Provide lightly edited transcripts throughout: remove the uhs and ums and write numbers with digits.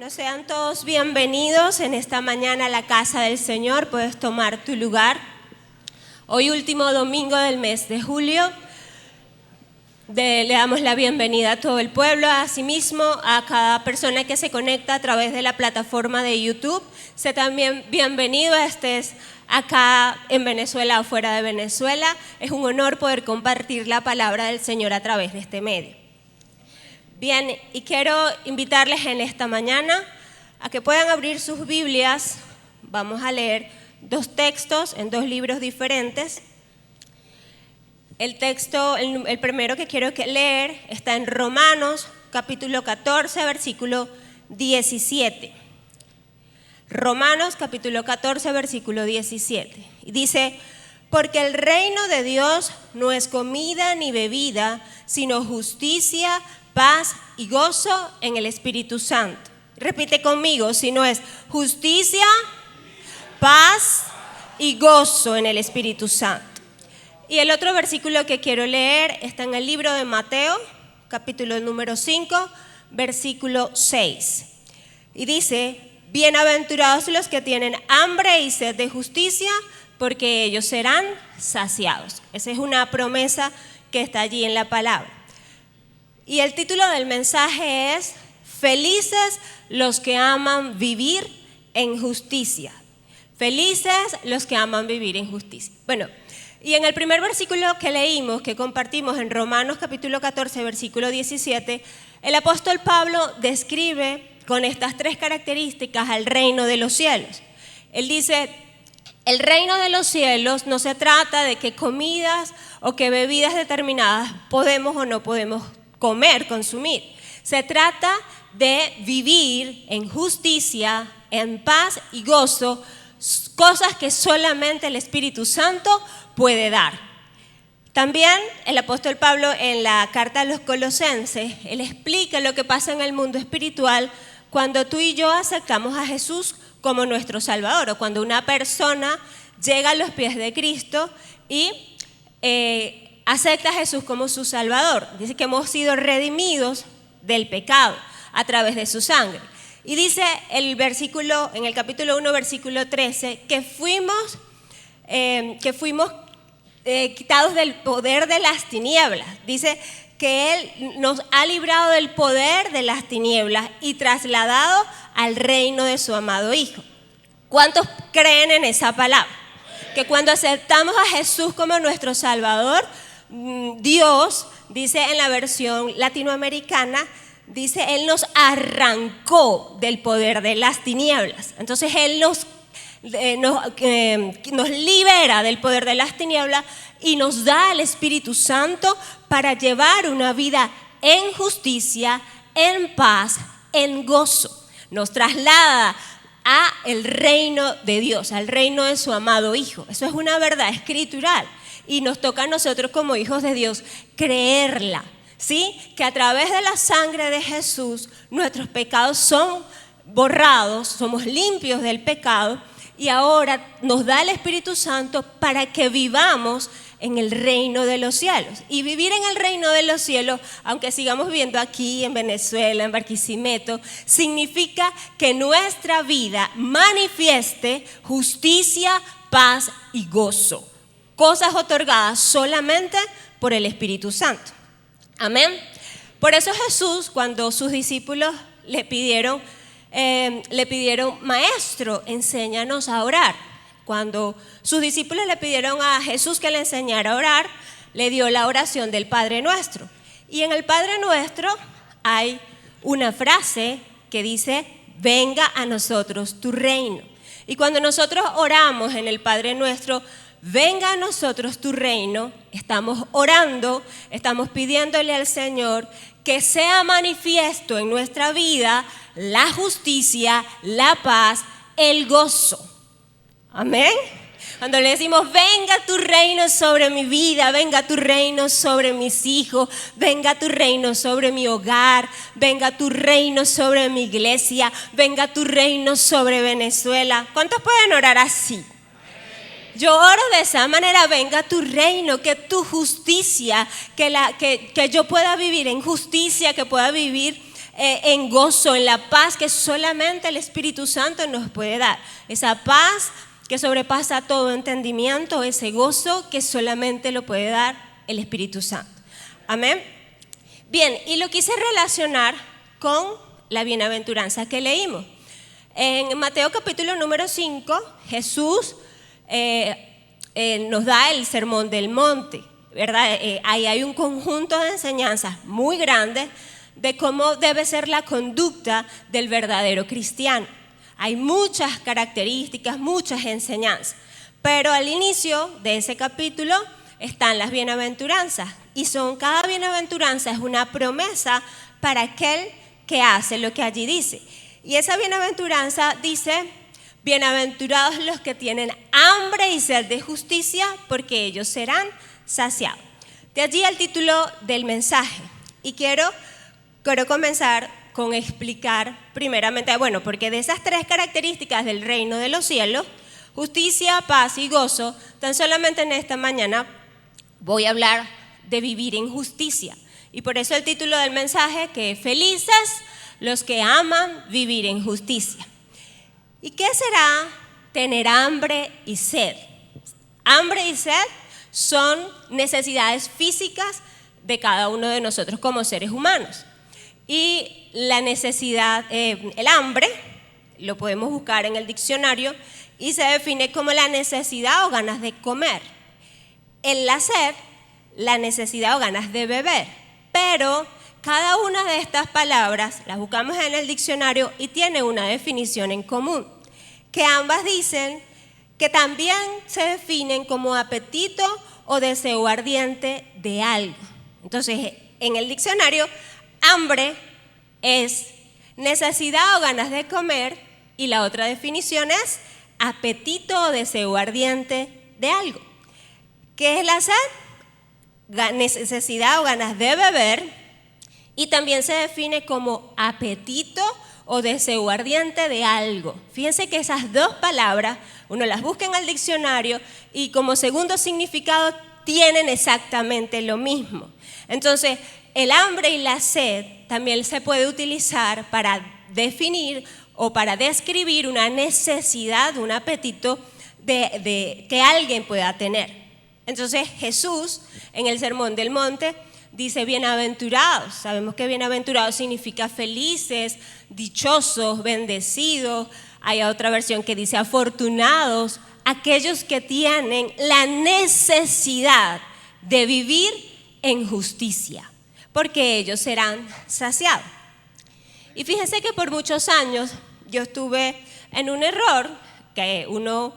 Bueno, sean todos bienvenidos en esta mañana a la casa del Señor. Puedes tomar tu lugar. Hoy último domingo del mes de julio. Le damos la bienvenida a todo el pueblo, asimismo a cada persona que se conecta a través de la plataforma de YouTube. Sé también bienvenido a estés acá en Venezuela o fuera de Venezuela. Es un honor poder compartir la palabra del Señor a través de este medio. Bien, y quiero invitarles en esta mañana a que puedan abrir sus Biblias. Vamos a leer dos textos en dos libros diferentes. El primero que quiero leer está en Romanos, capítulo 14, versículo 17. Romanos, capítulo 14, versículo 17. Y dice: porque el reino de Dios no es comida ni bebida, sino justicia, paz y gozo en el Espíritu Santo. Repite conmigo, si no es justicia, paz y gozo en el Espíritu Santo. Y el otro versículo que quiero leer está en el libro de Mateo, capítulo número 5, versículo 6. Y dice: bienaventurados los que tienen hambre y sed de justicia, porque ellos serán saciados. Esa es una promesa que está allí en la palabra. Y el título del mensaje es: felices los que aman vivir en justicia. Felices los que aman vivir en justicia. Bueno, y en el primer versículo que leímos, que compartimos en Romanos capítulo 14, versículo 17, el apóstol Pablo describe con estas tres características al reino de los cielos. Él dice: el reino de los cielos no se trata de qué comidas o qué bebidas determinadas podemos o no podemos comer, consumir. Se trata de vivir en justicia, en paz y gozo, cosas que solamente el Espíritu Santo puede dar. También el apóstol Pablo en la carta a los Colosenses, él explica lo que pasa en el mundo espiritual cuando tú y yo aceptamos a Jesús como nuestro Salvador, o cuando una persona llega a los pies de Cristo y acepta a Jesús como su Salvador. Dice que hemos sido redimidos del pecado a través de su sangre. Y dice el versículo, en el capítulo 1, versículo 13, que fuimos quitados del poder de las tinieblas. Dice que Él nos ha librado del poder de las tinieblas y trasladado al reino de su amado Hijo. ¿Cuántos creen en esa palabra? Que cuando aceptamos a Jesús como nuestro Salvador, Dios, dice en la versión latinoamericana, dice: Él nos arrancó del poder de las tinieblas. Entonces Él nos libera del poder de las tinieblas y nos da el Espíritu Santo para llevar una vida en justicia, en paz, en gozo. Nos traslada a el reino de Dios, al reino de su amado Hijo. Eso es una verdad escritural y nos toca a nosotros como hijos de Dios creerla, ¿sí? Que a través de la sangre de Jesús nuestros pecados son borrados, somos limpios del pecado y ahora nos da el Espíritu Santo para que vivamos en el reino de los cielos. Y vivir en el reino de los cielos, aunque sigamos viviendo aquí en Venezuela, en Barquisimeto, significa que nuestra vida manifieste justicia, paz y gozo. Cosas otorgadas solamente por el Espíritu Santo. Amén. Por eso Jesús, cuando sus discípulos le pidieron: maestro, enséñanos a orar. Cuando sus discípulos le pidieron a Jesús que le enseñara a orar, le dio la oración del Padre Nuestro. Y en el Padre Nuestro hay una frase que dice: venga a nosotros tu reino. Y cuando nosotros oramos en el Padre Nuestro, venga a nosotros tu reino, estamos orando, estamos pidiéndole al Señor que sea manifiesto en nuestra vida la justicia, la paz, el gozo. Amén. Cuando le decimos: venga tu reino sobre mi vida, venga tu reino sobre mis hijos, venga tu reino sobre mi hogar, venga tu reino sobre mi iglesia, venga tu reino sobre Venezuela. ¿Cuántos pueden orar así? Yo oro de esa manera: venga tu reino, que tu justicia, que yo pueda vivir en justicia, que pueda vivir en gozo, en la paz que solamente el Espíritu Santo nos puede dar. Esa paz que sobrepasa todo entendimiento, ese gozo que solamente lo puede dar el Espíritu Santo. Amén. Bien, y lo quise relacionar con la bienaventuranza que leímos. En Mateo capítulo número 5, Jesús nos da el sermón del monte, ¿verdad? Ahí hay un conjunto de enseñanzas muy grandes de cómo debe ser la conducta del verdadero cristiano. Hay muchas características, muchas enseñanzas, pero al inicio de ese capítulo están las bienaventuranzas, y cada bienaventuranza es una promesa para aquel que hace lo que allí dice. Y esa bienaventuranza dice: bienaventurados los que tienen hambre y sed de justicia, porque ellos serán saciados. De allí el título del mensaje. Y quiero comenzar con explicar primeramente, porque de esas tres características del reino de los cielos, justicia, paz y gozo, tan solamente en esta mañana voy a hablar de vivir en justicia. Y por eso el título del mensaje, que es felices los que aman vivir en justicia. ¿Y qué será tener hambre y sed? Hambre y sed son necesidades físicas de cada uno de nosotros como seres humanos. Y la necesidad, el hambre, lo podemos buscar en el diccionario y se define como la necesidad o ganas de comer. En la sed, la necesidad o ganas de beber. Pero cada una de estas palabras las buscamos en el diccionario y tiene una definición en común, que ambas dicen que también se definen como apetito o deseo ardiente de algo. Entonces, en el diccionario, hambre es necesidad o ganas de comer, y la otra definición es apetito o deseo ardiente de algo. ¿Qué es la sed? Necesidad o ganas de beber, y también se define como apetito o deseo ardiente de algo. Fíjense que esas dos palabras, uno las busca en el diccionario y como segundo significado tienen exactamente lo mismo. Entonces, el hambre y la sed también se puede utilizar para definir o para describir una necesidad, un apetito que alguien pueda tener. Entonces, Jesús, en el Sermón del Monte, dice bienaventurados. Sabemos que bienaventurados significa felices, dichosos, bendecidos. Hay otra versión que dice afortunados, aquellos que tienen la necesidad de vivir en justicia, porque ellos serán saciados. Y fíjense que por muchos años yo estuve en un error, que uno,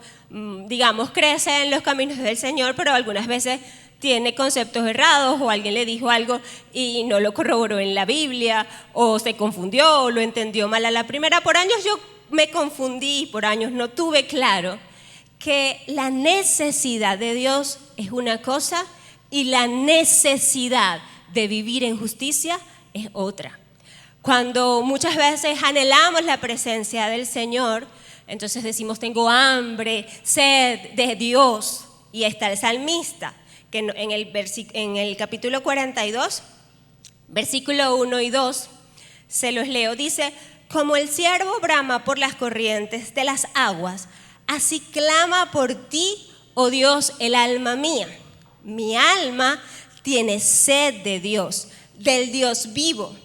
crece en los caminos del Señor, pero algunas veces tiene conceptos errados, o alguien le dijo algo y no lo corroboró en la Biblia, o se confundió o lo entendió mal a la primera. Por años yo me confundí, por años no tuve claro que la necesidad de Dios es una cosa y la necesidad de vivir en justicia es otra. Cuando muchas veces anhelamos la presencia del Señor, entonces decimos tengo hambre, sed de Dios. Y está el salmista, que en el capítulo 42, versículo 1 y 2, se los leo, dice: como el ciervo brama por las corrientes de las aguas, así clama por ti, oh Dios, el alma mía. Mi alma tiene sed de Dios, del Dios vivo.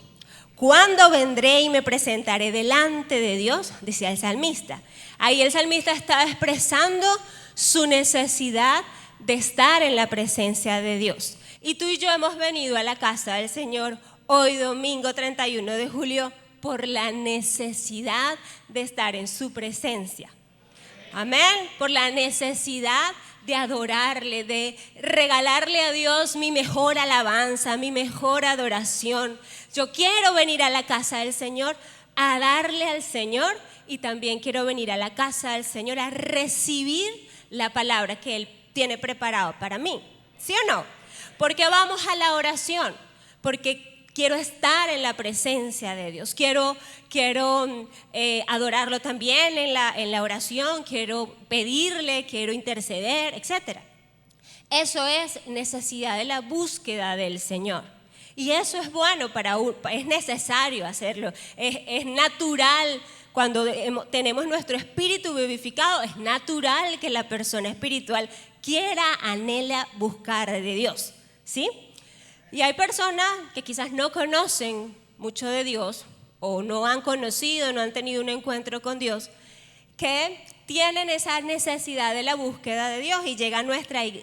¿Cuándo vendré y me presentaré delante de Dios?, decía el salmista. Ahí el salmista estaba expresando su necesidad de estar en la presencia de Dios. Y tú y yo hemos venido a la casa del Señor hoy domingo 31 de julio por la necesidad de estar en su presencia. Amén. Por la necesidad de adorarle, de regalarle a Dios mi mejor alabanza, mi mejor adoración. Yo quiero venir a la casa del Señor a darle al Señor, y también quiero venir a la casa del Señor a recibir la palabra que Él tiene preparado para mí. ¿Sí o no? Porque vamos a la oración, porque quiero estar en la presencia de Dios, quiero adorarlo también en la oración, quiero pedirle, quiero interceder, etc. Eso es necesidad de la búsqueda del Señor. Y eso es bueno, es necesario hacerlo, es natural. Cuando tenemos nuestro espíritu vivificado, es natural que la persona espiritual quiera, anhela buscar de Dios, ¿sí? Y hay personas que quizás no conocen mucho de Dios o no han conocido, no han tenido un encuentro con Dios, que tienen esa necesidad de la búsqueda de Dios y llegan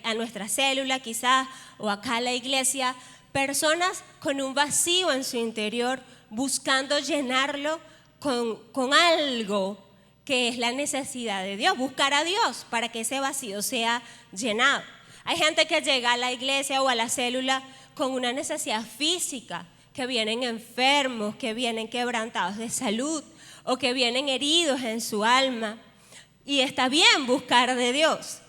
a nuestra célula quizás o acá a la iglesia, personas con un vacío en su interior buscando llenarlo con algo que es la necesidad de Dios, buscar a Dios para que ese vacío sea llenado. Hay gente que llega a la iglesia o a la célula con una necesidad física, que vienen enfermos, que vienen quebrantados de salud o que vienen heridos en su alma. Y está bien buscar de Dios,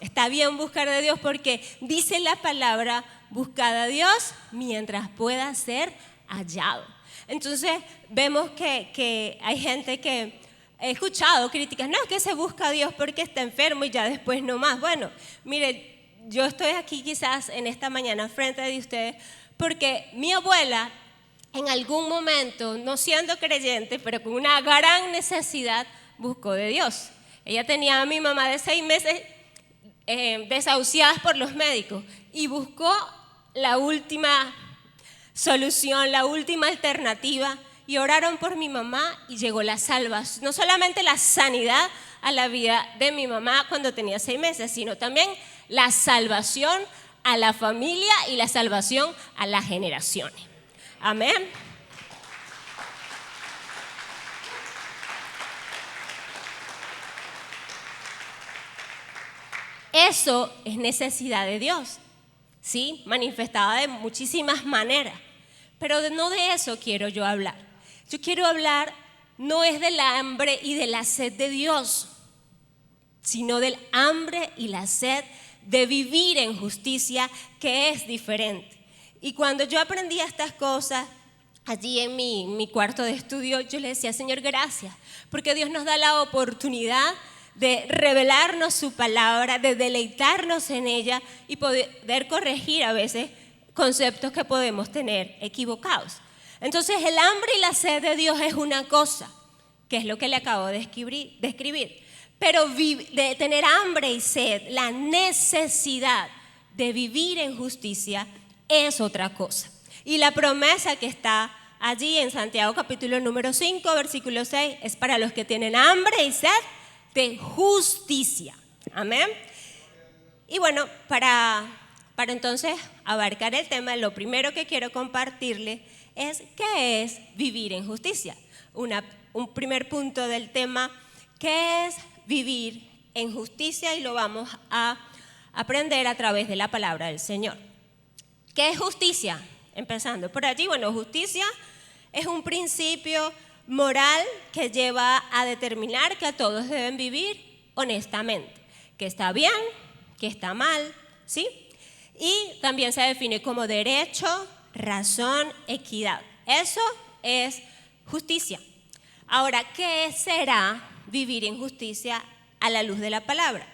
porque dice la palabra, buscad a Dios mientras pueda ser hallado. Entonces vemos que hay gente que he escuchado críticas, no, es que se busca a Dios porque está enfermo y ya después no más. Bueno, mire, yo estoy aquí quizás en esta mañana frente de ustedes porque mi abuela en algún momento, no siendo creyente, pero con una gran necesidad, buscó de Dios. Ella tenía a mi mamá de 6 meses desahuciadas por los médicos y buscó la última solución, la última alternativa, y oraron por mi mamá y llegó la salvación, no solamente la sanidad a la vida de mi mamá cuando tenía 6 meses, sino también la salvación a la familia y la salvación a las generaciones. Amén. Eso es necesidad de Dios, ¿sí? Manifestada de muchísimas maneras. Pero no de eso quiero yo hablar. Yo quiero hablar, no es del hambre y de la sed de Dios, sino del hambre y la sed de vivir en justicia, que es diferente. Y cuando yo aprendí estas cosas, allí en mi cuarto de estudio, yo le decía, Señor, gracias, porque Dios nos da la oportunidad de revelarnos su palabra, de deleitarnos en ella y poder corregir a veces conceptos que podemos tener equivocados. Entonces, el hambre y la sed de Dios es una cosa, que es lo que le acabo de describir. Pero de tener hambre y sed, la necesidad de vivir en justicia es otra cosa. Y la promesa que está allí en Santiago capítulo número 5, versículo 6, es para los que tienen hambre y sed de justicia. Amén. Y bueno, para entonces abarcar el tema, lo primero que quiero compartirle es qué es vivir en justicia. Un primer punto del tema, ¿qué es vivir en justicia? Y lo vamos a aprender a través de la palabra del Señor. ¿Qué es justicia? Empezando por allí, bueno, justicia es un principio moral que lleva a determinar que todos deben vivir honestamente, que está bien, que está mal, ¿sí? Y también se define como derecho, razón, equidad. Eso es justicia. Ahora, ¿qué será vivir en justicia a la luz de la palabra?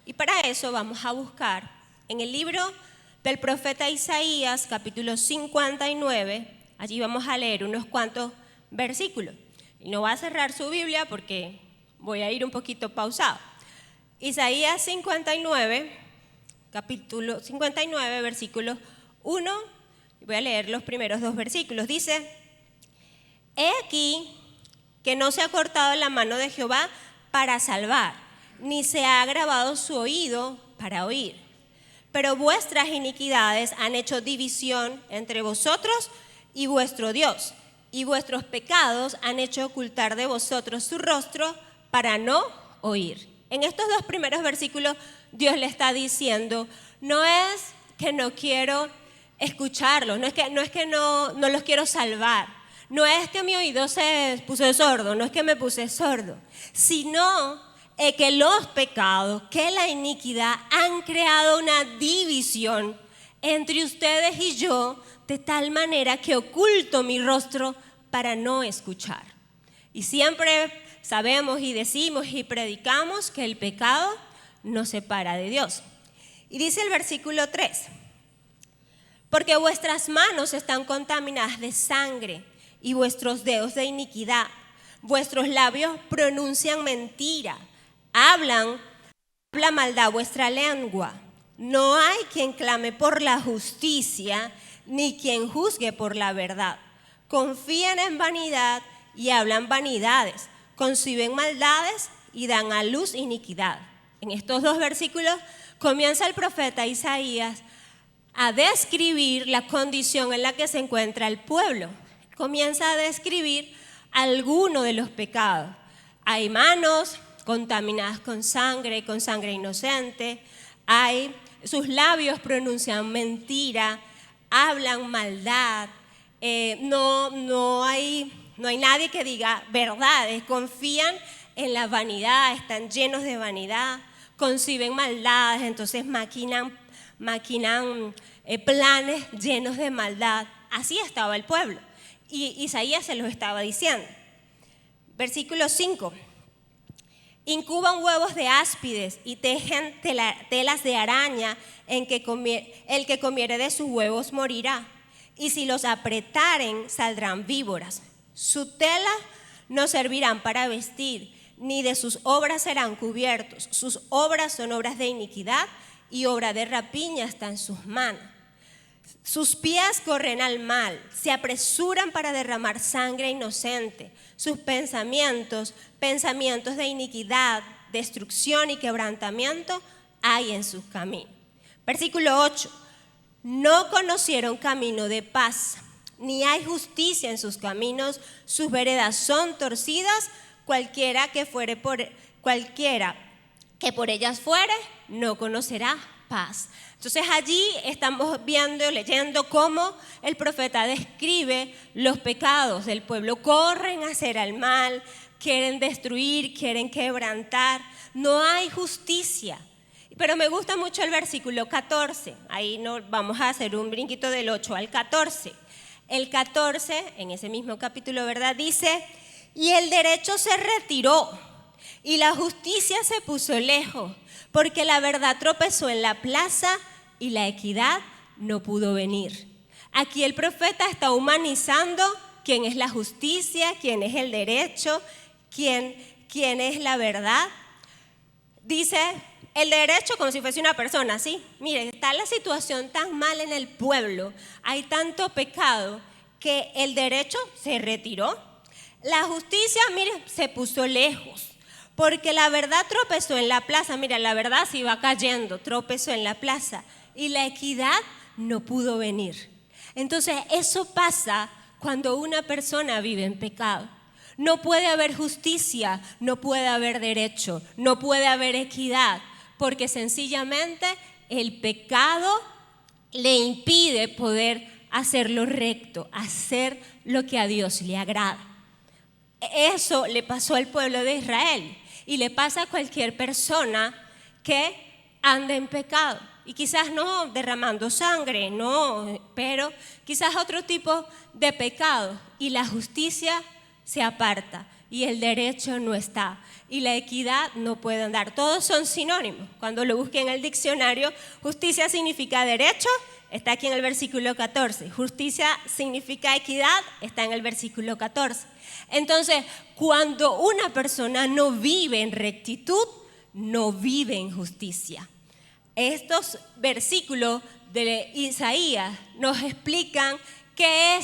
Y para eso vamos a buscar en el libro del profeta Isaías, capítulo 59, allí vamos a leer unos cuantos versículos. Y no va a cerrar su Biblia porque voy a ir un poquito pausado. Isaías 59, capítulo 59, versículo 1, voy a leer los primeros 2 versículos. Dice, he aquí que no se ha cortado la mano de Jehová para salvar, ni se ha agravado su oído para oír. Pero vuestras iniquidades han hecho división entre vosotros y vuestro Dios, y vuestros pecados han hecho ocultar de vosotros su rostro para no oír. En estos 2 primeros versículos Dios le está diciendo, no es que no quiero escucharlos, no es que no los quiero salvar, no es que mi oído se puso sordo, no es que me puse sordo, sino que los pecados, que la iniquidad han creado una división entre ustedes y yo, de tal manera que oculto mi rostro para no escuchar. Y siempre sabemos y decimos y predicamos que el pecado nos separa de Dios. Y dice el versículo 3, Porque vuestras manos están contaminadas de sangre y vuestros dedos de iniquidad. Vuestros labios pronuncian mentira, habla maldad vuestra lengua. No hay quien clame por la justicia, ni quien juzgue por la verdad. Confían en vanidad y hablan vanidades, conciben maldades y dan a luz iniquidad. En estos dos versículos comienza el profeta Isaías a describir la condición en la que se encuentra el pueblo. Comienza a describir algunos de los pecados. Hay manos contaminadas con sangre inocente. Sus labios pronuncian mentira, hablan maldad. No hay nadie que diga verdades. Confían en la vanidad, están llenos de vanidad, conciben maldades, entonces maquinan planes llenos de maldad. Así estaba el pueblo. Y Isaías se los estaba diciendo. Versículo 5. Incuban huevos de áspides y tejen telas de araña, el que comiere de sus huevos morirá. Y si los apretaren, saldrán víboras. Su tela no servirán para vestir, ni de sus obras serán cubiertos. Sus obras son obras de iniquidad y obra de rapiña está en sus manos. Sus pies corren al mal, se apresuran para derramar sangre inocente. Sus pensamientos de iniquidad, destrucción y quebrantamiento hay en sus caminos. Versículo 8. No conocieron camino de paz, ni hay justicia en sus caminos. Sus veredas son torcidas, cualquiera que por ellas fuere, no conocerá paz. Entonces allí estamos leyendo cómo el profeta describe los pecados del pueblo. Corren a hacer el mal, quieren destruir, quieren quebrantar. No hay justicia. Pero me gusta mucho el versículo 14. Ahí vamos a hacer un brinquito del 8 al 14. El 14, en ese mismo capítulo, ¿verdad? Dice: y el derecho se retiró y la justicia se puso lejos, porque la verdad tropezó en la plaza y la equidad no pudo venir. Aquí el profeta está humanizando quién es la justicia, quién es el derecho, quién es la verdad. Dice el derecho como si fuese una persona, ¿sí? Mire, está la situación tan mal en el pueblo, hay tanto pecado que el derecho se retiró. La justicia, mire, se puso lejos. Porque la verdad tropezó en la plaza. Mira, la verdad se iba cayendo, tropezó en la plaza. Y la equidad no pudo venir. Entonces, eso pasa cuando una persona vive en pecado. No puede haber justicia, no puede haber derecho, no puede haber equidad, porque sencillamente el pecado le impide poder hacer lo recto, hacer lo que a Dios le agrada. Eso le pasó al pueblo de Israel. Y le pasa a cualquier persona que anda en pecado. Y quizás no derramando sangre, no, pero quizás otro tipo de pecado. Y la justicia se aparta y el derecho no está. Y la equidad no puede andar. Todos son sinónimos. Cuando lo busquen en el diccionario, justicia significa derecho, está aquí en el versículo 14. Justicia significa equidad, está en el versículo 14. Entonces, cuando una persona no vive en rectitud, no vive en justicia. Estos versículos de Isaías nos explican qué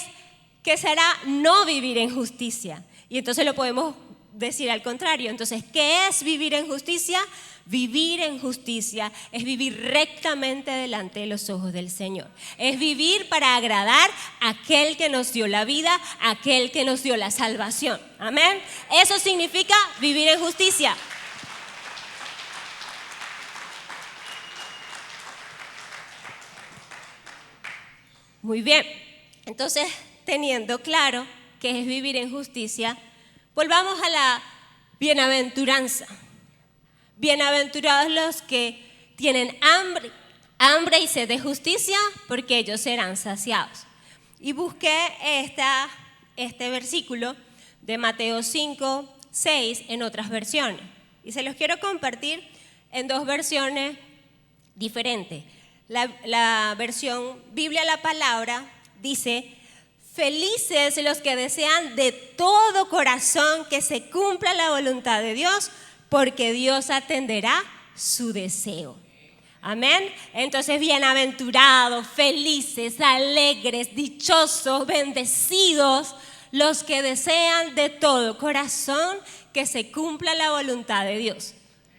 será no vivir en justicia. Y entonces lo podemos decir al contrario. Entonces, ¿qué es vivir en justicia? Vivir en justicia es vivir rectamente delante de los ojos del Señor. Es vivir para agradar a aquel que nos dio la vida, a aquel que nos dio la salvación. Amén. Eso significa vivir en justicia. Muy bien. Entonces, teniendo claro qué es vivir en justicia, volvamos a la bienaventuranza. Bienaventurados los que tienen hambre y sed de justicia, porque ellos serán saciados. Y busqué este versículo de Mateo 5, 6 en otras versiones. Y se los quiero compartir en dos versiones diferentes. la versión Biblia la Palabra, dice: felices los que desean de todo corazón que se cumpla la voluntad de Dios, porque Dios atenderá su deseo. Amén. Entonces, bienaventurados, felices, alegres, dichosos, bendecidos los que desean de todo corazón que se cumpla la voluntad de Dios.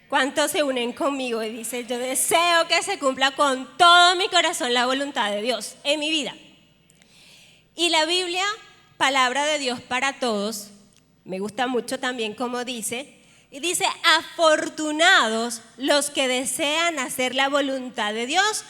¿Cuántos se unen conmigo y dicen: yo deseo que se cumpla con todo mi corazón la voluntad de Dios en mi vida? Y la Biblia, palabra de Dios para todos, me gusta mucho también como dice, y dice: afortunados los que desean hacer la voluntad de Dios,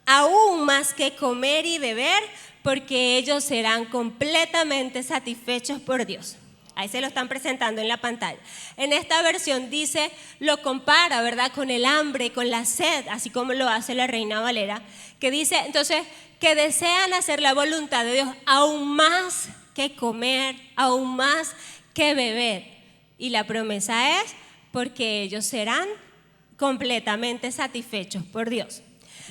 aún más que comer y beber, porque ellos serán completamente satisfechos por Dios. Ahí se lo están presentando en la pantalla. En esta versión dice, lo compara, ¿verdad?, con el hambre, con la sed, así como lo hace la Reina Valera, que dice, entonces, que desean hacer la voluntad de Dios aún más que comer, aún más que beber. Y la promesa es porque ellos serán completamente satisfechos por Dios.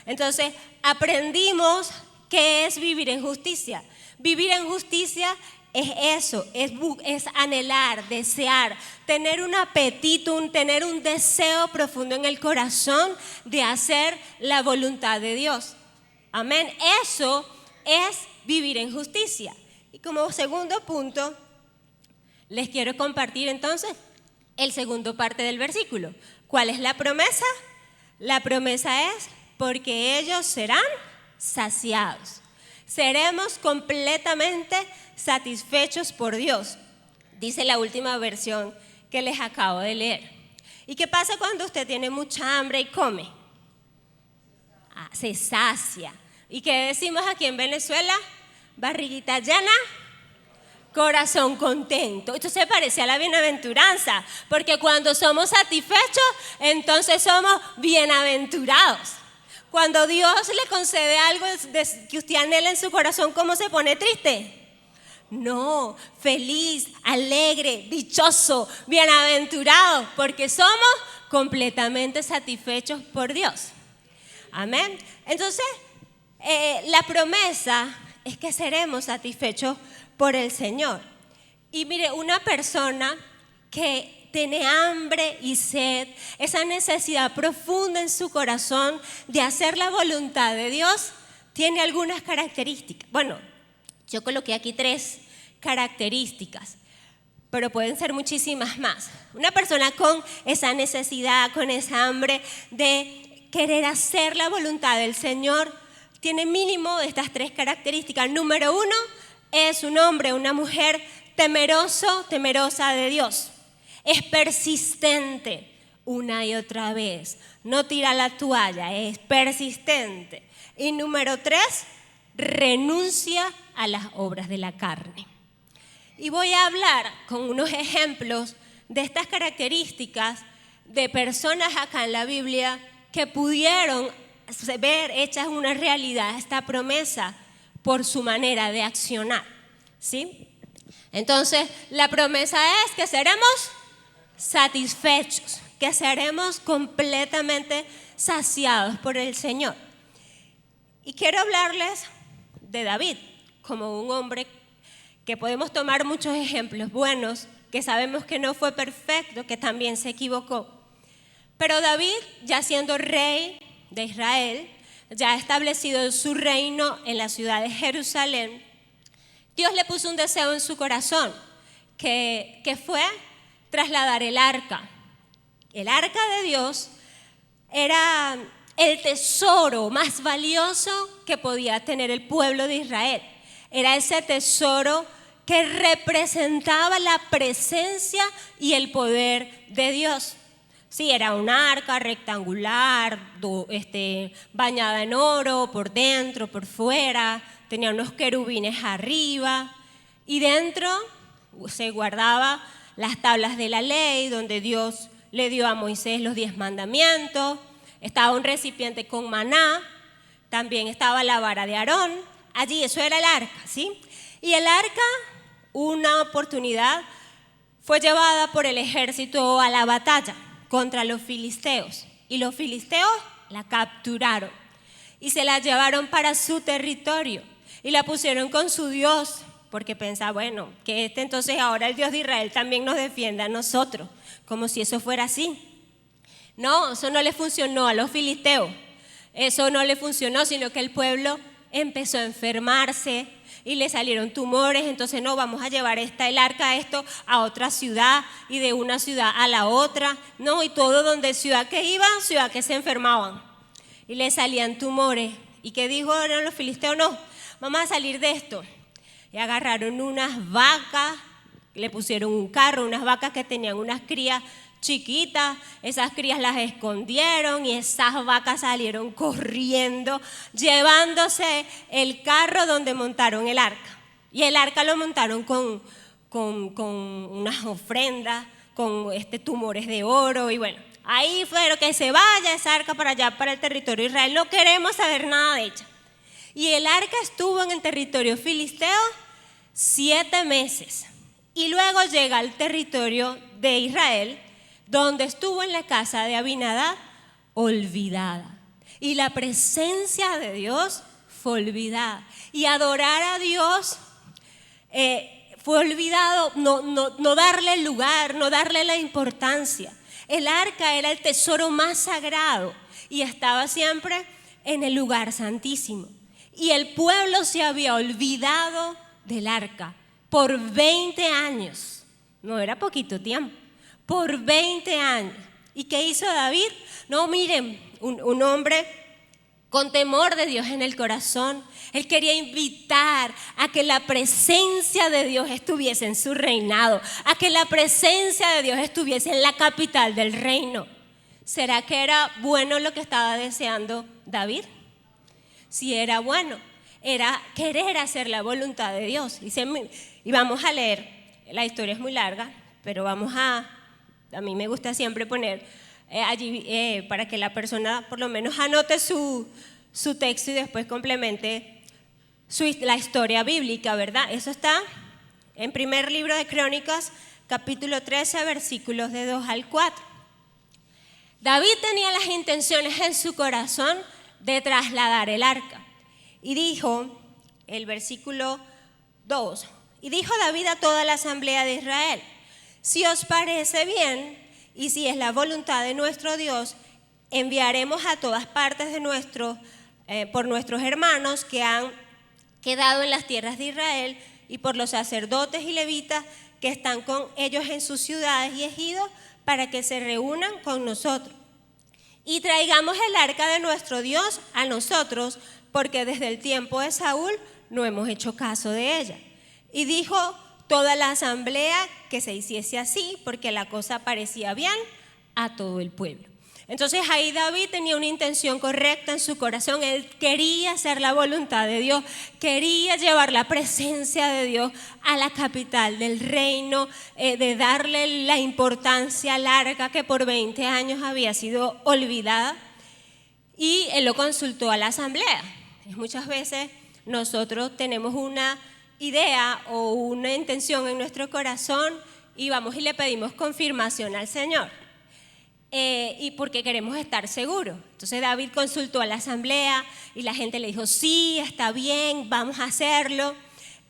Entonces, aprendimos qué es vivir en justicia. Vivir en justicia es eso, es anhelar, desear, tener un apetito, tener un deseo profundo en el corazón de hacer la voluntad de Dios. Amén. Eso es vivir en justicia. Y como segundo punto, les quiero compartir entonces el segundo parte del versículo. ¿Cuál es la promesa? La promesa es porque ellos serán saciados. Seremos completamente satisfechos por Dios, dice la última versión que les acabo de leer. ¿Y qué pasa cuando usted tiene mucha hambre y come? Se sacia. ¿Y qué decimos aquí en Venezuela? Barriguita llena, corazón contento. Esto se parece a la bienaventuranza, porque cuando somos satisfechos, entonces somos bienaventurados. Cuando Dios le concede algo que usted anhela en su corazón, ¿cómo se pone triste? No, feliz, alegre, dichoso, bienaventurado, porque somos completamente satisfechos por Dios. Amén. Entonces, la promesa es que seremos satisfechos por el Señor. Y mire, una persona que tiene hambre y sed, esa necesidad profunda en su corazón de hacer la voluntad de Dios, tiene algunas características. Bueno, yo coloqué aquí 3 características, pero pueden ser muchísimas más. Una persona con esa necesidad, con esa hambre de querer hacer la voluntad del Señor, tiene mínimo estas 3 características. Número 1, es un hombre, una mujer temerosa de Dios. Es persistente una y otra vez, no tira la toalla, es persistente. Y número 3, renuncia a las obras de la carne. Y voy a hablar con unos ejemplos de estas características de personas acá en la Biblia que pudieron ver hechas una realidad esta promesa por su manera de accionar, ¿sí? Entonces, la promesa es que seremos satisfechos, que seremos completamente saciados por el Señor. Y quiero hablarles de David, como un hombre que podemos tomar muchos ejemplos buenos, que sabemos que no fue perfecto, que también se equivocó. Pero David, ya siendo rey de Israel, ya establecido su reino en la ciudad de Jerusalén, Dios le puso un deseo en su corazón, que fue trasladar el arca. El arca de Dios era el tesoro más valioso que podía tener el pueblo de Israel. Era ese tesoro que representaba la presencia y el poder de Dios. Sí, era un arca rectangular, bañada en oro, por dentro, por fuera, tenía unos querubines arriba y dentro se guardaba las tablas de la ley, donde Dios le dio a Moisés los 10 mandamientos, estaba un recipiente con maná, también estaba la vara de Aarón, allí eso era el arca, ¿sí? Y el arca, una oportunidad, fue llevada por el ejército a la batalla contra los filisteos, y los filisteos la capturaron. y se la llevaron para su territorio y la pusieron con su Dios, porque pensaba, bueno, que entonces ahora el Dios de Israel también nos defienda a nosotros, como si eso fuera así. No, eso no le funcionó a los filisteos, eso no le funcionó, sino que el pueblo empezó a enfermarse y le salieron tumores. Entonces no, vamos a llevar el arca a otra ciudad y de una ciudad a la otra, no, y todo donde ciudad que iban, ciudad que se enfermaban y le salían tumores. ¿Y qué dijeron los filisteos? No, vamos a salir de esto. Y agarraron unas vacas, le pusieron un carro, unas vacas que tenían unas crías chiquitas, esas crías las escondieron y esas vacas salieron corriendo, llevándose el carro donde montaron el arca. Y el arca lo montaron con unas ofrendas, con tumores de oro, y bueno, ahí fue lo que se vaya esa arca para allá, para el territorio de Israel, no queremos saber nada de ella. Y el arca estuvo en el territorio filisteo 7 meses y luego llega al territorio de Israel, donde estuvo en la casa de Abinadab, olvidada. Y la presencia de Dios fue olvidada. Y adorar a Dios fue olvidado, no darle el lugar, no darle la importancia. El arca era el tesoro más sagrado y estaba siempre en el lugar santísimo. Y el pueblo se había olvidado del arca por 20 años. No era poquito tiempo. Por 20 años. ¿Y qué hizo David? No, miren, un hombre con temor de Dios en el corazón. Él quería invitar a que la presencia de Dios estuviese en su reinado, a que la presencia de Dios estuviese en la capital del reino. ¿Será que era bueno lo que estaba deseando David? Si era bueno, era querer hacer la voluntad de Dios. Y vamos a leer, la historia es muy larga, pero a mí me gusta siempre poner allí para que la persona por lo menos anote su texto y después complemente la historia bíblica, ¿verdad? Eso está en primer libro de Crónicas, capítulo 13, versículos de 2 al 4. David tenía las intenciones en su corazón de trasladar el arca. Y dijo, el versículo 2, y dijo David a toda la asamblea de Israel: si os parece bien y si es la voluntad de nuestro Dios, enviaremos a todas partes por nuestros hermanos que han quedado en las tierras de Israel y por los sacerdotes y levitas que están con ellos en sus ciudades y ejidos, para que se reúnan con nosotros. Y traigamos el arca de nuestro Dios a nosotros, porque desde el tiempo de Saúl no hemos hecho caso de ella. Y dijo toda la asamblea que se hiciese así, porque la cosa parecía bien a todo el pueblo. Entonces ahí David tenía una intención correcta en su corazón. Él quería hacer la voluntad de Dios, quería llevar la presencia de Dios a la capital del reino, de darle la importancia larga que por 20 años había sido olvidada. Y él lo consultó a la asamblea. Muchas veces nosotros tenemos una idea o una intención en nuestro corazón y vamos y le pedimos confirmación al Señor. Y porque queremos estar seguros. Entonces David consultó a la asamblea y la gente le dijo: sí, está bien, vamos a hacerlo.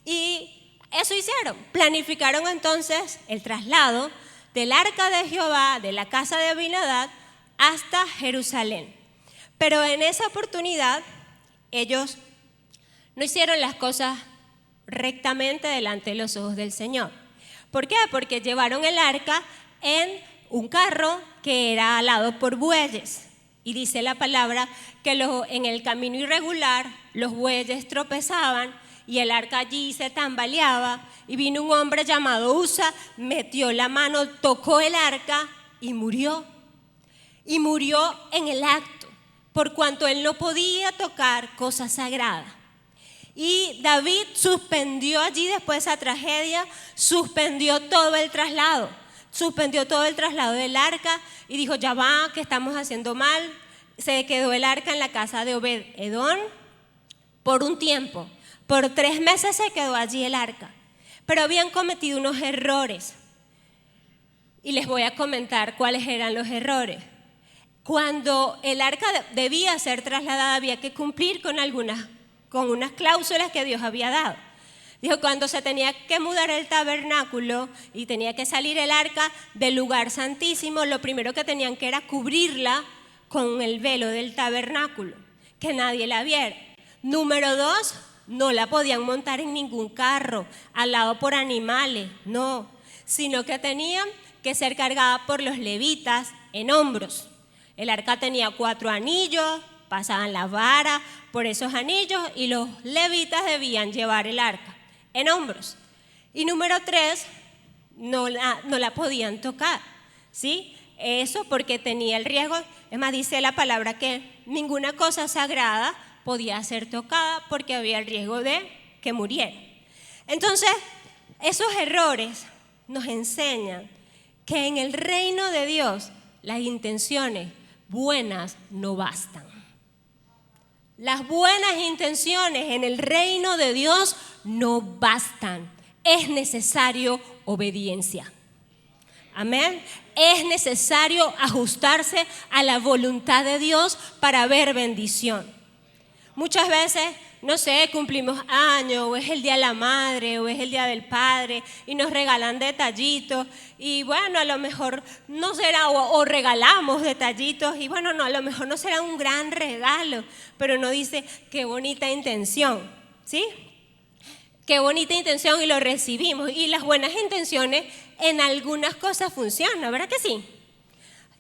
Y eso hicieron. Planificaron entonces el traslado del arca de Jehová, de la casa de Abinadab, hasta Jerusalén. Pero en esa oportunidad ellos no hicieron las cosas rectamente delante de los ojos del Señor. ¿Por qué? Porque llevaron el arca en un carro que era alado por bueyes. Y dice la palabra que en el camino irregular los bueyes tropezaban y el arca allí se tambaleaba. Y vino un hombre llamado Usa, metió la mano, tocó el arca y murió. Y murió en el acto, por cuanto él no podía tocar cosas sagradas. Y David suspendió allí, después de esa tragedia, suspendió todo el traslado del arca y dijo: ya va, que estamos haciendo mal. Se quedó el arca en la casa de Obed-Edom por un tiempo, por 3 meses se quedó allí el arca, pero habían cometido unos errores y les voy a comentar cuáles eran los errores. cuando el arca debía ser trasladada había que cumplir con unas cláusulas que Dios había dado. Dijo, cuando se tenía que mudar el tabernáculo y tenía que salir el arca del lugar santísimo, lo primero que tenían que era cubrirla con el velo del tabernáculo, que nadie la viera. Número 2, no la podían montar en ningún carro, al lado por animales, no, sino que tenían que ser cargada por los levitas en hombros. El arca tenía 4 anillos, pasaban la vara por esos anillos y los levitas debían llevar el arca en hombros. Y número 3, no la podían tocar, ¿sí? Eso porque tenía el riesgo, es más, dice la palabra que ninguna cosa sagrada podía ser tocada porque había el riesgo de que muriera. Entonces, esos errores nos enseñan que en el reino de Dios las intenciones buenas no bastan. Las buenas intenciones en el reino de Dios no bastan. Es necesario obediencia. Amén. Es necesario ajustarse a la voluntad de Dios para ver bendición. Muchas veces, no sé, cumplimos años, o es el día de la madre, o es el día del padre, y nos regalan detallitos, y bueno, a lo mejor no será, o regalamos detallitos, y bueno, no, a lo mejor no será un gran regalo, pero uno dice, qué bonita intención, ¿sí? Qué bonita intención, y lo recibimos, y las buenas intenciones en algunas cosas funcionan, ¿verdad que sí?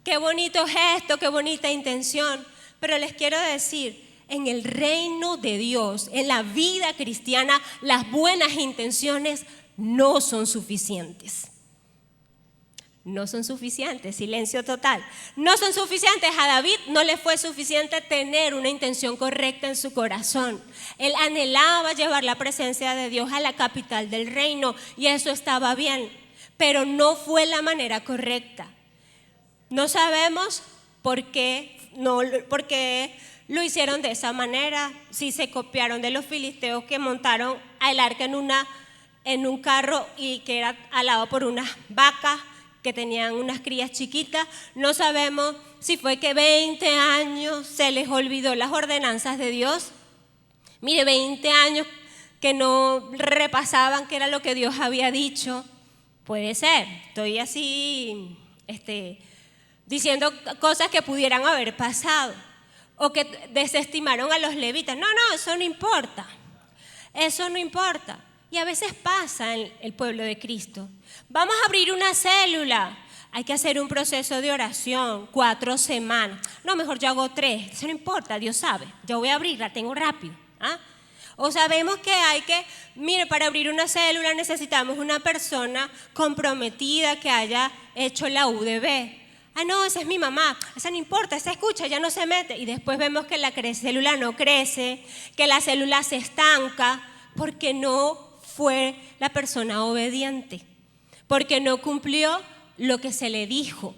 Qué bonito gesto, qué bonita intención, pero les quiero decir, en el reino de Dios, en la vida cristiana, las buenas intenciones no son suficientes. No son suficientes, silencio total. No son suficientes. A David no le fue suficiente tener una intención correcta en su corazón. Él anhelaba llevar la presencia de Dios a la capital del reino y eso estaba bien, pero no fue la manera correcta. No sabemos por qué lo hicieron de esa manera, si se copiaron de los filisteos que montaron al arca en un carro y que era alado por unas vacas que tenían unas crías chiquitas. No sabemos si fue que 20 años se les olvidó las ordenanzas de Dios. Mire, 20 años que no repasaban qué era lo que Dios había dicho. Puede ser, estoy así diciendo cosas que pudieran haber pasado. O que desestimaron a los levitas. No, eso no importa. Eso no importa. Y a veces pasa en el pueblo de Cristo. Vamos a abrir una célula. Hay que hacer un proceso de oración, 4 semanas. No, mejor yo hago 3. Eso no importa, Dios sabe. Yo voy a abrirla, tengo rápido. O sabemos que para abrir una célula necesitamos una persona comprometida que haya hecho la UDB. No, esa es mi mamá, esa no importa, esa escucha, ya no se mete. Y después vemos que la célula no crece, que la célula se estanca, porque no fue la persona obediente, porque no cumplió lo que se le dijo.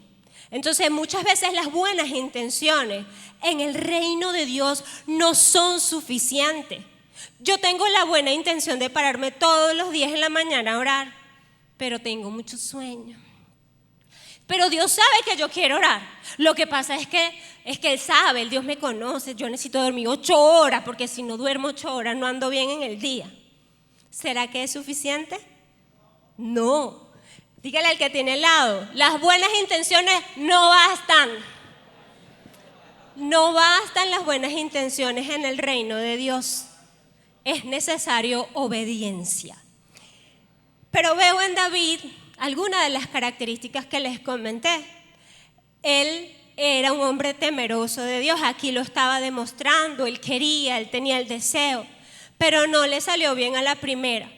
Entonces muchas veces las buenas intenciones en el reino de Dios no son suficientes. Yo tengo la buena intención de pararme todos los días en la mañana a orar, pero tengo mucho sueño. Pero Dios sabe que yo quiero orar. Lo que pasa es que Él sabe, Dios me conoce. Yo necesito dormir 8 horas, porque si no duermo 8 horas no ando bien en el día. ¿Será que es suficiente? No. Dígale al que tiene al lado, las buenas intenciones no bastan. No bastan las buenas intenciones en el reino de Dios. Es necesario obediencia. Pero veo en David algunas de las características que les comenté. Él era un hombre temeroso de Dios, aquí lo estaba demostrando, él quería, él tenía el deseo, pero no le salió bien a la primera.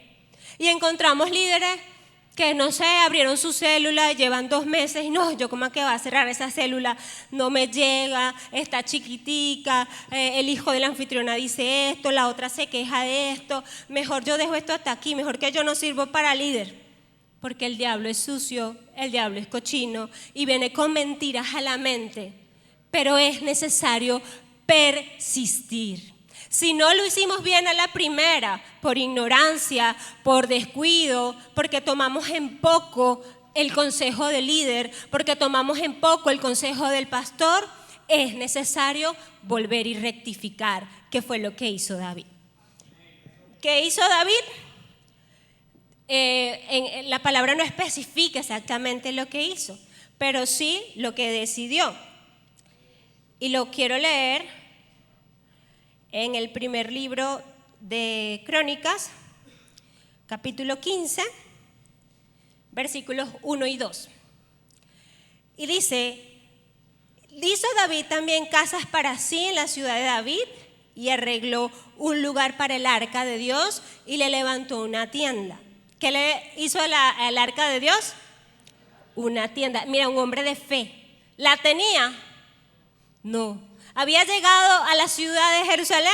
Y encontramos líderes que, no sé, abrieron su célula, llevan 2 meses y no, yo cómo que va a cerrar esa célula, no me llega, está chiquitica, el hijo de la anfitriona dice esto, la otra se queja de esto, mejor yo dejo esto hasta aquí, mejor que yo no sirvo para líder. Porque el diablo es sucio, el diablo es cochino y viene con mentiras a la mente. Pero es necesario persistir. Si no lo hicimos bien a la primera, por ignorancia, por descuido, porque tomamos en poco el consejo del líder, porque tomamos en poco el consejo del pastor, es necesario volver y rectificar, que fue lo que hizo David. ¿Qué hizo David? La palabra no especifica exactamente lo que hizo, pero sí lo que decidió. Y lo quiero leer en el primer libro de Crónicas, capítulo 15, versículos 1 y 2. Y dice: hizo David también casas para sí en la ciudad de David, y arregló un lugar para el arca de Dios y le levantó una tienda. ¿Qué le hizo al arca de Dios? Una tienda. Mira, un hombre de fe. ¿La tenía? No. ¿Había llegado a la ciudad de Jerusalén?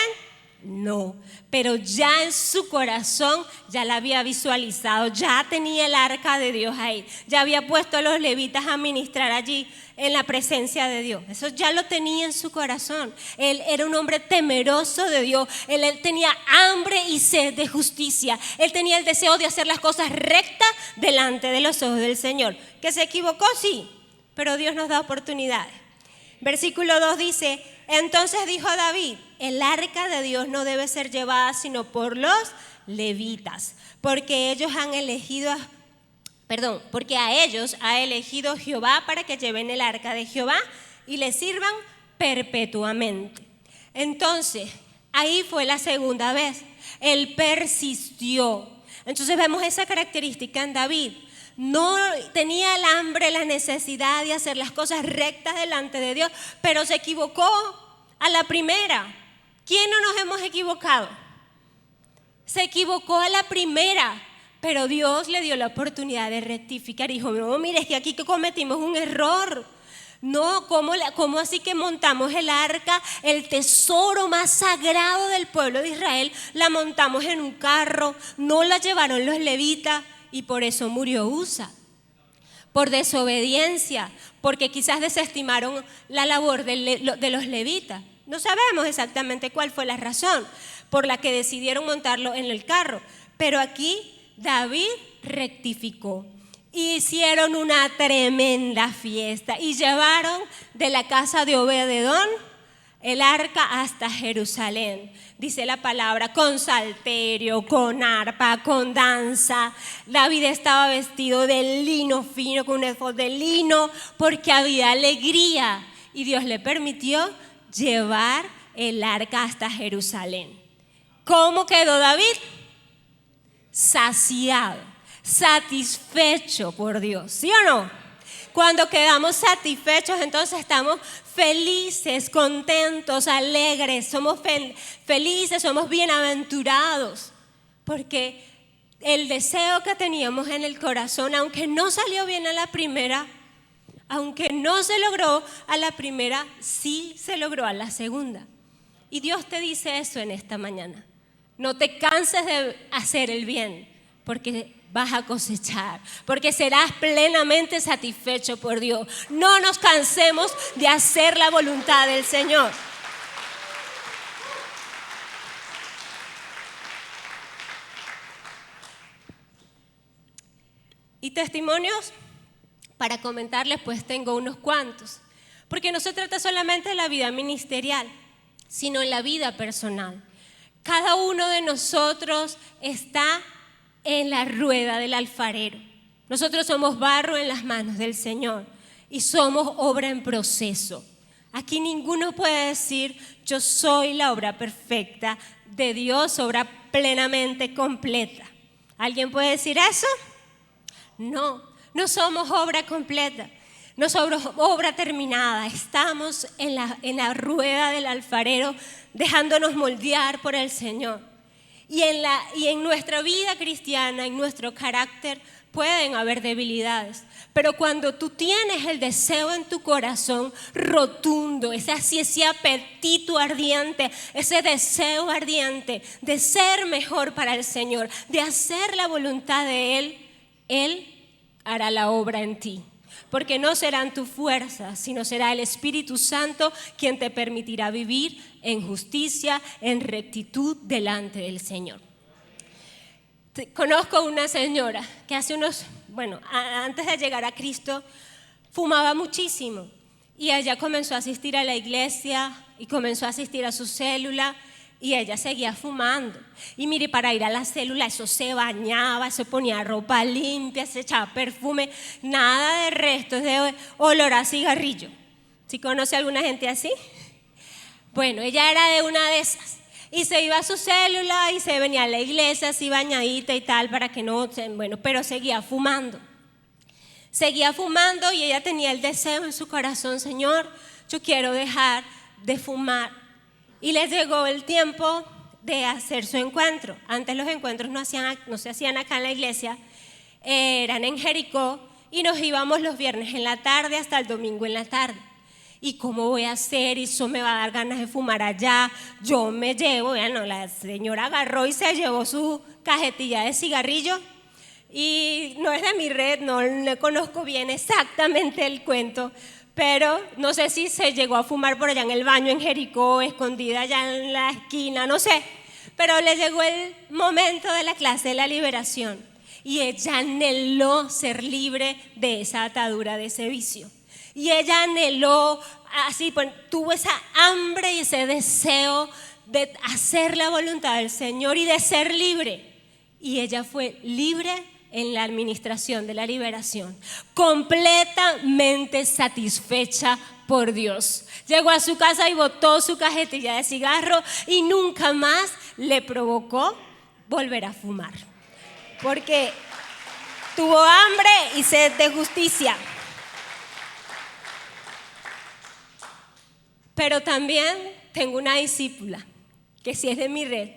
No. Pero ya en su corazón ya la había visualizado, ya tenía el arca de Dios ahí, ya había puesto a los levitas a ministrar allí en la presencia de Dios. Eso ya lo tenía en su corazón. Él era un hombre temeroso de Dios. Él tenía hambre y sed de justicia. Él tenía el deseo de hacer las cosas rectas delante de los ojos del Señor. ¿Que se equivocó? Sí, pero Dios nos da oportunidades. Versículo 2 dice: entonces dijo David: el arca de Dios no debe ser llevada sino por los levitas, porque a ellos ha elegido Jehová para que lleven el arca de Jehová y le sirvan perpetuamente. Entonces, ahí fue la segunda vez. Él persistió. Entonces vemos esa característica en David. No tenía el hambre, la necesidad de hacer las cosas rectas delante de Dios, pero se equivocó a la primera. ¿Quién no nos hemos equivocado? Se equivocó a la primera, pero Dios le dio la oportunidad de rectificar. Dijo: no, mire, es que aquí cometimos un error. No, ¿cómo así que montamos el arca, el tesoro más sagrado del pueblo de Israel? La montamos en un carro, no la llevaron los levitas. Y por eso murió Usa, por desobediencia, porque quizás desestimaron la labor de los levitas. No sabemos exactamente cuál fue la razón por la que decidieron montarlo en el carro, pero aquí David rectificó. Hicieron una tremenda fiesta y llevaron de la casa de Obed-edom el arca hasta Jerusalén. Dice la palabra, con salterio, con arpa, con danza. David estaba vestido de lino fino, con un efod de lino, porque había alegría. Y Dios le permitió llevar el arca hasta Jerusalén. ¿Cómo quedó David? Saciado, satisfecho por Dios, ¿sí o no? Cuando quedamos satisfechos, entonces estamos felices, contentos, alegres, somos felices, somos bienaventurados, porque el deseo que teníamos en el corazón, aunque no salió bien a la primera, aunque no se logró a la primera, sí se logró a la segunda. Y Dios te dice eso en esta mañana: no te canses de hacer el bien, porque vas a cosechar, porque serás plenamente satisfecho por Dios. No nos cansemos de hacer la voluntad del Señor. Y testimonios para comentarles, pues tengo unos cuantos, porque no se trata solamente de la vida ministerial, sino en la vida personal. Cada uno de nosotros está en la rueda del alfarero. Nosotros somos barro en las manos del Señor y somos obra en proceso. Aquí ninguno puede decir: yo soy la obra perfecta de Dios, obra plenamente completa. ¿Alguien puede decir eso? No, no somos obra completa, no somos obra terminada. Estamos en la rueda del alfarero, dejándonos moldear por el Señor. Y en nuestra vida cristiana, en nuestro carácter, pueden haber debilidades. Pero cuando tú tienes el deseo en tu corazón rotundo, ese apetito ardiente, ese deseo ardiente de ser mejor para el Señor, de hacer la voluntad de Él, Él hará la obra en ti. Porque no serán tus fuerzas, sino será el Espíritu Santo quien te permitirá vivir en justicia, en rectitud delante del Señor. Conozco una señora que antes de llegar a Cristo, fumaba muchísimo. Y ella comenzó a asistir a la iglesia y comenzó a asistir a su célula y ella seguía fumando. Y mire, para ir a la célula eso se bañaba, se ponía ropa limpia, se echaba perfume, nada de restos de olor a cigarrillo. ¿Sí conoce a alguna gente así? Bueno, ella era de una de esas. Y se iba a su célula y se venía a la iglesia así bañadita y tal para que no, bueno, pero seguía fumando. Seguía fumando y ella tenía el deseo en su corazón: Señor, yo quiero dejar de fumar. Y le llegó el tiempo de hacer su encuentro. Antes los encuentros no se hacían acá en la iglesia, eran en Jericó y nos íbamos los viernes en la tarde hasta el domingo en la tarde. ¿Y cómo voy a hacer? Eso me va a dar ganas de fumar allá. Yo me llevo, bueno, la señora agarró y se llevó su cajetilla de cigarrillo. Y no es de mi red, no conozco bien exactamente el cuento, pero no sé si se llegó a fumar por allá en el baño en Jericó, escondida allá en la esquina, no sé. Pero le llegó el momento de la clase de la liberación y ella anheló ser libre de esa atadura, de ese vicio. Y ella anheló, así, tuvo esa hambre y ese deseo de hacer la voluntad del Señor y de ser libre. Y ella fue libre en la administración de la liberación, completamente satisfecha por Dios. Llegó a su casa y botó su cajetilla de cigarro y nunca más le provocó volver a fumar, porque tuvo hambre y sed de justicia. Pero también tengo una discípula que sí es de mi red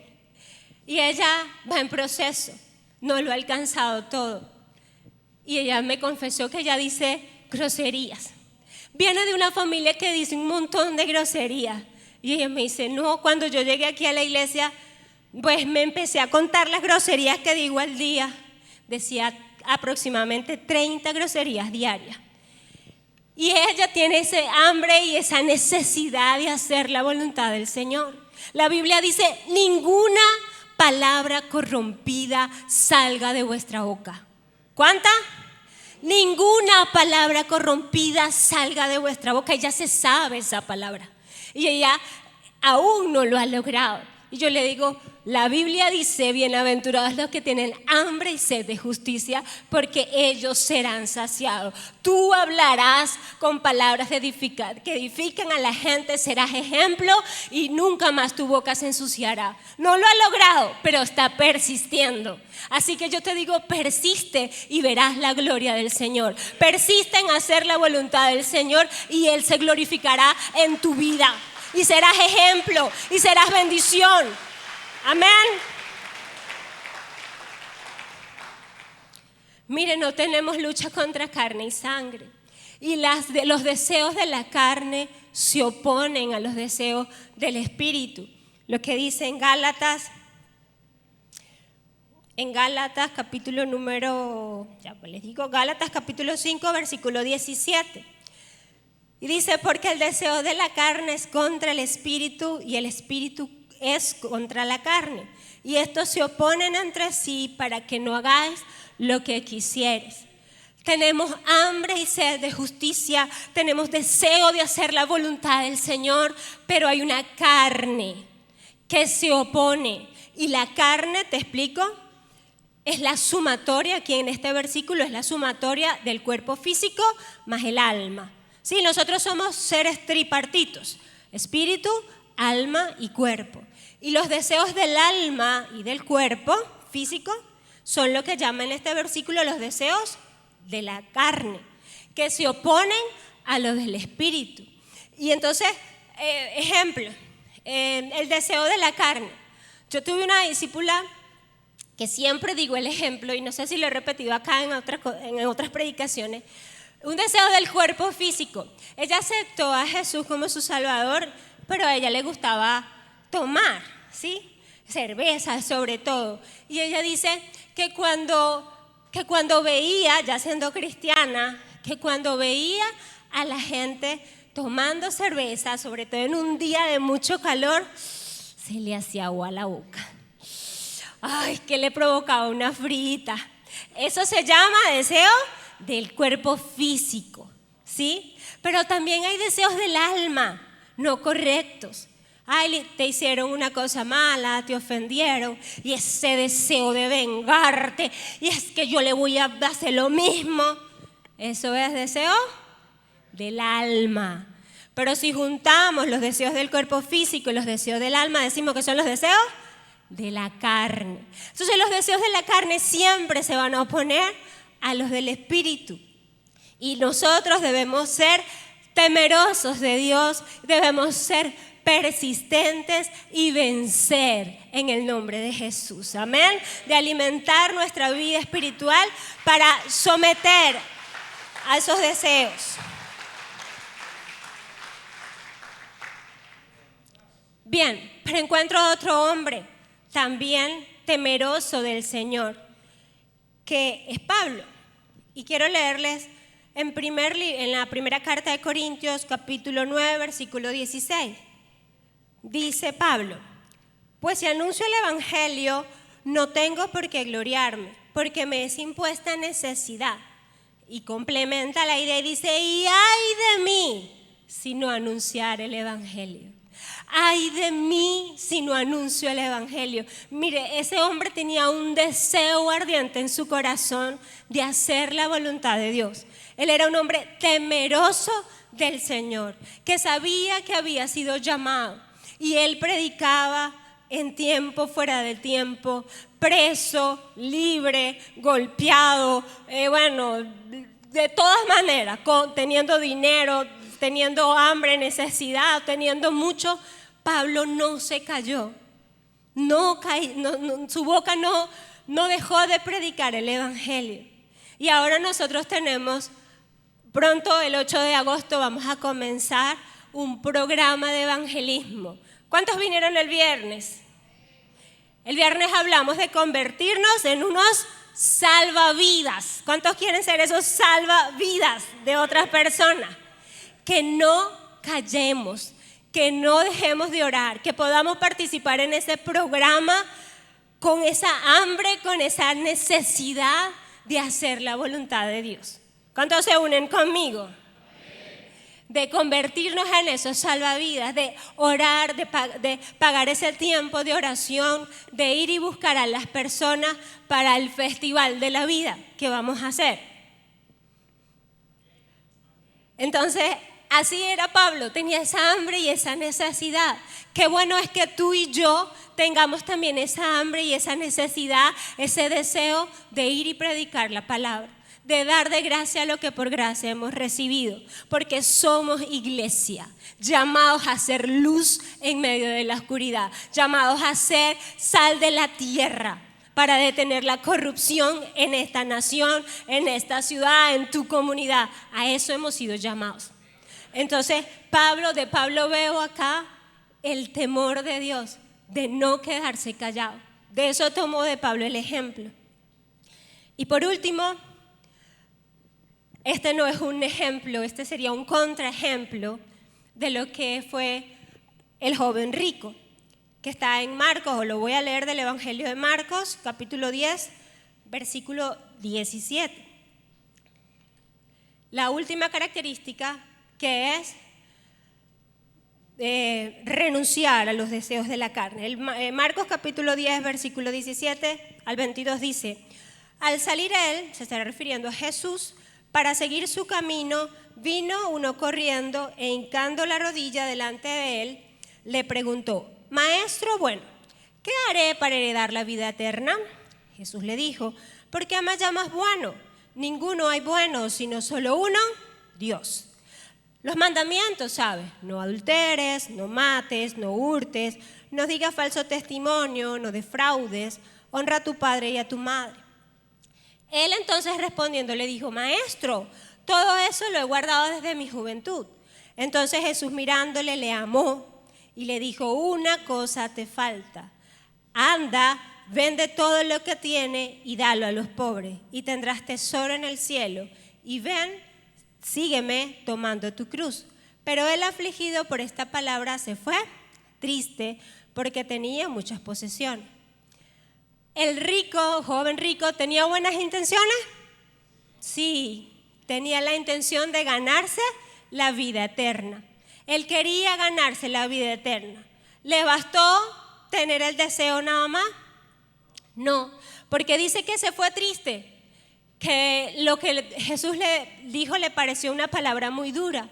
y ella va en proceso, no lo ha alcanzado todo. Y ella me confesó que ella dice groserías. Viene de una familia que dice un montón de groserías. Y ella me dice, no, cuando yo llegué aquí a la iglesia, pues me empecé a contar las groserías que digo al día. Decía aproximadamente 30 groserías diarias. Y ella tiene ese hambre y esa necesidad de hacer la voluntad del Señor. La Biblia dice, ninguna palabra corrompida salga de vuestra boca. ¿Cuánta? Ninguna palabra corrompida salga de vuestra boca. Ella se sabe esa palabra y ella aún no lo ha logrado. Y yo le digo, la Biblia dice, bienaventurados los que tienen hambre y sed de justicia, porque ellos serán saciados. Tú hablarás con palabras que edifican a la gente, serás ejemplo y nunca más tu boca se ensuciará. No lo ha logrado, pero está persistiendo. Así que yo te digo, persiste y verás la gloria del Señor. Persiste en hacer la voluntad del Señor y Él se glorificará en tu vida. Y serás ejemplo y serás bendición. Amén. Mire, no tenemos lucha contra carne y sangre. Y los deseos de la carne se oponen a los deseos del Espíritu. Lo que dice en Gálatas capítulo número, Gálatas capítulo 5, versículo 17. Y dice, porque el deseo de la carne es contra el Espíritu y el Espíritu es contra la carne. Y estos se oponen entre sí para que no hagáis lo que quisieres. Tenemos hambre y sed de justicia, tenemos deseo de hacer la voluntad del Señor, pero hay una carne que se opone. Y la carne, te explico, es la sumatoria, aquí en este versículo es la sumatoria del cuerpo físico más el alma. Sí, nosotros somos seres tripartitos, espíritu, alma y cuerpo. Y los deseos del alma y del cuerpo físico son lo que llaman en este versículo los deseos de la carne, que se oponen a los del espíritu. Y entonces, ejemplo, el deseo de la carne. Yo tuve una discípula que siempre digo el ejemplo, y no sé si lo he repetido acá en otras predicaciones. Un deseo del cuerpo físico. Ella aceptó a Jesús como su Salvador, pero a ella le gustaba tomar, ¿sí? Cerveza sobre todo. Y ella dice que cuando veía, ya siendo cristiana, que cuando veía a la gente tomando cerveza, sobre todo en un día de mucho calor, se le hacía agua a la boca. Ay, que le provocaba una frita. Eso se llama deseo del cuerpo físico, ¿sí? Pero también hay deseos del alma no correctos. Ay, te hicieron una cosa mala, te ofendieron, y ese deseo de vengarte, y es que yo le voy a hacer lo mismo. Eso es deseo del alma. Pero si juntamos los deseos del cuerpo físico y los deseos del alma, decimos que son los deseos de la carne. Entonces los deseos de la carne siempre se van a oponer a los del espíritu. Y nosotros debemos ser temerosos de Dios, debemos ser persistentes y vencer en el nombre de Jesús. Amén. De alimentar nuestra vida espiritual para someter a esos deseos. Bien, pero encuentro a otro hombre también temeroso del Señor, que es Pablo. Y quiero leerles en la primera carta de Corintios, capítulo 9, versículo 16. Dice Pablo: pues si anuncio el evangelio, no tengo por qué gloriarme, porque me es impuesta necesidad. Y complementa la idea y dice: y ay de mí si no anunciar el evangelio. Ay de mí si no anuncio el evangelio. Mire, ese hombre tenía un deseo ardiente en su corazón de hacer la voluntad de Dios. Él era un hombre temeroso del Señor, que sabía que había sido llamado. Y él predicaba en tiempo, fuera de tiempo, preso, libre, golpeado, de todas maneras, teniendo dinero, teniendo hambre, necesidad, teniendo mucho. Pablo no se cayó, su boca no dejó de predicar el evangelio. Y ahora nosotros tenemos, pronto el 8 de agosto vamos a comenzar un programa de evangelismo. ¿Cuántos vinieron el viernes? El viernes hablamos de convertirnos en unos salvavidas. ¿Cuántos quieren ser esos salvavidas de otras personas? Que no callemos, que no dejemos de orar, que podamos participar en ese programa con esa hambre, con esa necesidad de hacer la voluntad de Dios. ¿Cuántos se unen conmigo? De convertirnos en esos salvavidas, de orar, de pagar ese tiempo de oración, de ir y buscar a las personas para el festival de la vida que vamos a hacer. Entonces, así era Pablo, tenía esa hambre y esa necesidad. Qué bueno es que tú y yo tengamos también esa hambre y esa necesidad, ese deseo de ir y predicar la palabra, de dar de gracia lo que por gracia hemos recibido, porque somos iglesia, llamados a ser luz en medio de la oscuridad, llamados a ser sal de la tierra para detener la corrupción en esta nación, en esta ciudad, en tu comunidad. A eso hemos sido llamados. Entonces, de Pablo veo acá el temor de Dios, de no quedarse callado. De eso tomó de Pablo el ejemplo. Y por último, este no es un ejemplo, este sería un contraejemplo de lo que fue el joven rico, que está en Marcos, o lo voy a leer del Evangelio de Marcos, capítulo 10, versículo 17. La última característica, que es renunciar a los deseos de la carne. Marcos capítulo 10, versículo 17 al 22 dice: al salir él, se estará refiriendo a Jesús, para seguir su camino, vino uno corriendo e hincando la rodilla delante de él, le preguntó: Maestro bueno, ¿qué haré para heredar la vida eterna? Jesús le dijo: ¿por qué me llamas bueno? Ninguno hay bueno, sino solo uno, Dios. Los mandamientos, ¿sabes? No adulteres, no mates, no hurtes, no digas falso testimonio, no defraudes, honra a tu padre y a tu madre. Él entonces respondiendo le dijo: Maestro, todo eso lo he guardado desde mi juventud. Entonces Jesús mirándole le amó y le dijo: una cosa te falta. Anda, vende todo lo que tienes y dalo a los pobres y tendrás tesoro en el cielo. Y ven, sígueme tomando tu cruz. Pero él, afligido por esta palabra, se fue triste porque tenía muchas posesiones. El rico, joven rico, ¿tenía buenas intenciones? Sí, tenía la intención de ganarse la vida eterna. Él quería ganarse la vida eterna. ¿Le bastó tener el deseo nada más? No, porque dice que se fue triste, que lo que Jesús le dijo le pareció una palabra muy dura.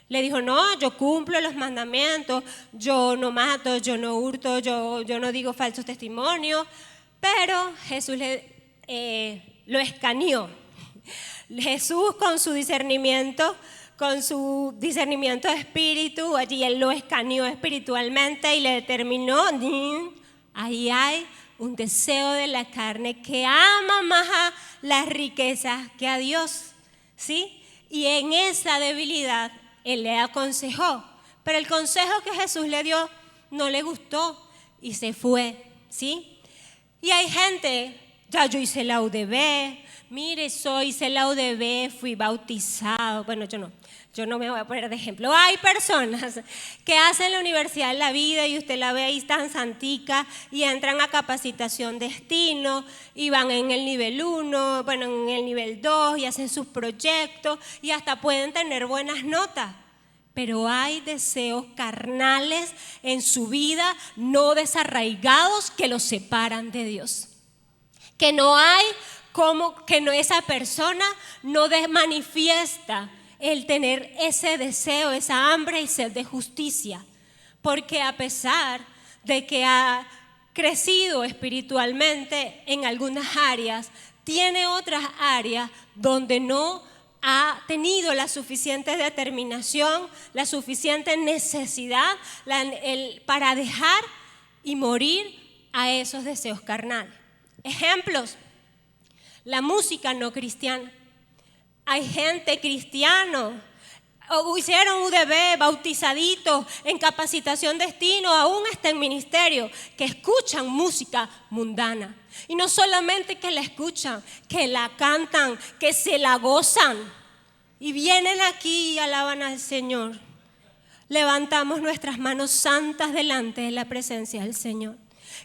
Le dijo, no, yo cumplo los mandamientos, yo no mato, yo no hurto, yo no digo falsos testimonios, pero Jesús lo escaneó. Jesús con su discernimiento de espíritu, allí él lo escaneó espiritualmente y le determinó, ahí hay un deseo de la carne que ama más a las riquezas que a Dios, ¿sí? Y en esa debilidad él le aconsejó, pero el consejo que Jesús le dio no le gustó y se fue, ¿sí? Y hay gente, ya yo hice la UDB, mire, hice la UDB, fui bautizado, bueno, yo no me voy a poner de ejemplo. Hay personas que hacen la Universidad de la Vida y usted la ve ahí tan santica y entran a capacitación destino y van en el nivel 1, bueno, en el nivel 2 y hacen sus proyectos y hasta pueden tener buenas notas. Pero hay deseos carnales en su vida no desarraigados que los separan de Dios. Que no hay esa persona no manifiesta el tener ese deseo, esa hambre y sed de justicia, porque a pesar de que ha crecido espiritualmente en algunas áreas, tiene otras áreas donde no ha tenido la suficiente determinación, la suficiente necesidad para dejar y morir a esos deseos carnales. Ejemplos, la música no cristiana. Hay gente cristiano, hicieron UDB, bautizaditos, en capacitación destino, aún hasta en ministerio, que escuchan música mundana. Y no solamente que la escuchan, que la cantan, que se la gozan. Y vienen aquí y alaban al Señor. Levantamos nuestras manos santas delante de la presencia del Señor.